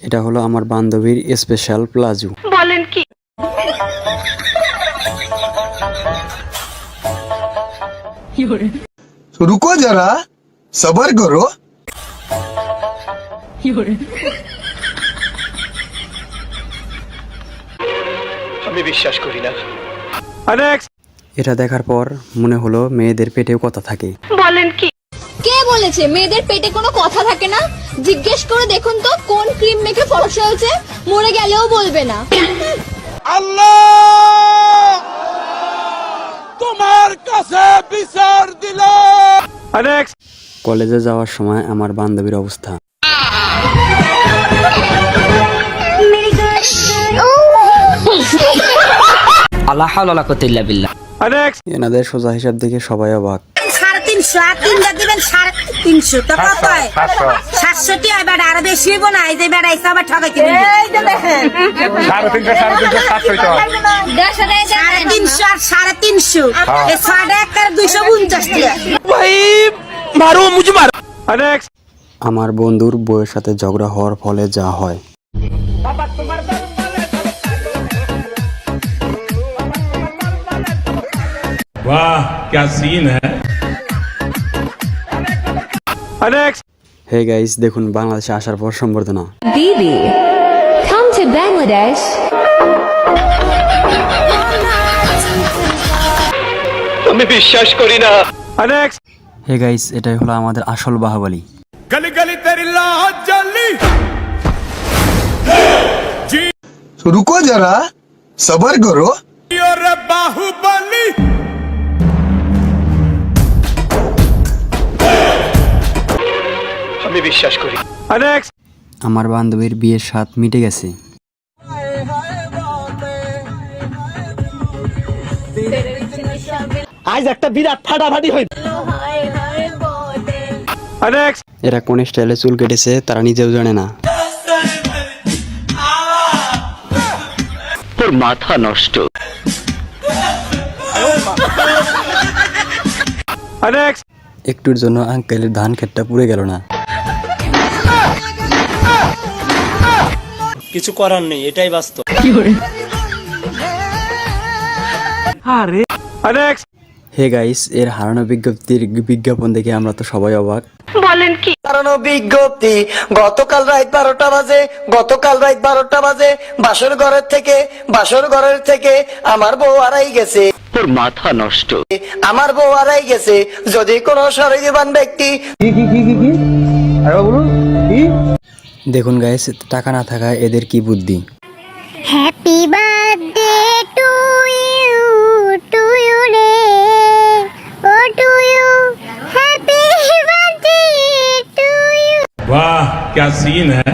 এটা হলো আমার বান্ধবীর স্পেশাল প্লাজো। বলেন কি? रुको जरा सबर करो। আমি বিশ্বাস করি না। এটা দেখার পর মনে হলো মেয়েদের পেটেও কথা থাকে। বলেন কি? কে বলেছে মেয়েদের পেটে কোনো কথা থাকে না? জিজ্ঞেস করে দেখুন তো কোন ক্রিম মেখে ফর্সা হয়েছে, মরে গেলেও বলবে না। আল্লাহ তোমার কাছে বিচার দিলাম। কলেজে যাওয়ার সময় আমার বান্ধবীর অবস্থা। আল্লাহ হাওলা ওয়ালা কুওয়াতা ইল্লা বিল্লাহ। এনাদের সোজা হিসাব দেখে সবাই অবাক। 350 আর 3 দিবেন 350 তো কত হয়? 700 টি এবার আর বেশি হইব না, এই যে বেড়া হিসাব ঠকাই কিনে এই যে দেখেন 350 700 তো 350 আর 350 এই 250 টাকা। ভাই মারো মুঝে মারো। আমার বন্ধুর বউয়ের সাথে ঝগড়া হওয়ার ফলে যা হয়। वाह क्या सीन है। হে গাইস, দেখুন বাংলাদেশে আসার পর সম্বর্ধনা। Bibi, come to Bangladesh. আমি বিশ্বাস করি না। হে গাইস, এটাই হলো আমাদের আসল বাহুবলী। गली गली तेरी लाज जली। रुको जरा सबर करो। रे बाहुबली আমি বিশ্বাস করি। আমার বান্ধবীর বিয়ের স্বাদ মিটে গেছে। আজ একটা বিরাট ফাটাফাটি হইবে। এরা কোন স্টাইলে চুল কেটেছে তারা নিজেও জানে না। তোর মাথা নষ্ট। একটুর জন্য আঙ্কেলের ধান ক্ষেতটা পুড়ে গেল না। কিছু করার নেই, এটাই বাস্তব। হে গাইস, এর হারানো বিজ্ঞপ্তির বিজ্ঞাপন দেখে আমরা তো সবাই অবাক। বলেন কি? কারণ বিজ্ঞপ্তি গতকাল রাত 12টা বাজে বাসর ঘরের থেকে আমার বউ হারাই গেছে। তোর মাথা নষ্ট। আমার বউ হারাই গেছে। যদি কোনো সহৃদয়বান ব্যক্তি দেখুন গাইস, টাকা না থাকায় এদের কি বুদ্ধি। হ্যাপি বার্থডে টু ইউ রে, ও to you, happy birthday to you. वाह क्या सीन है।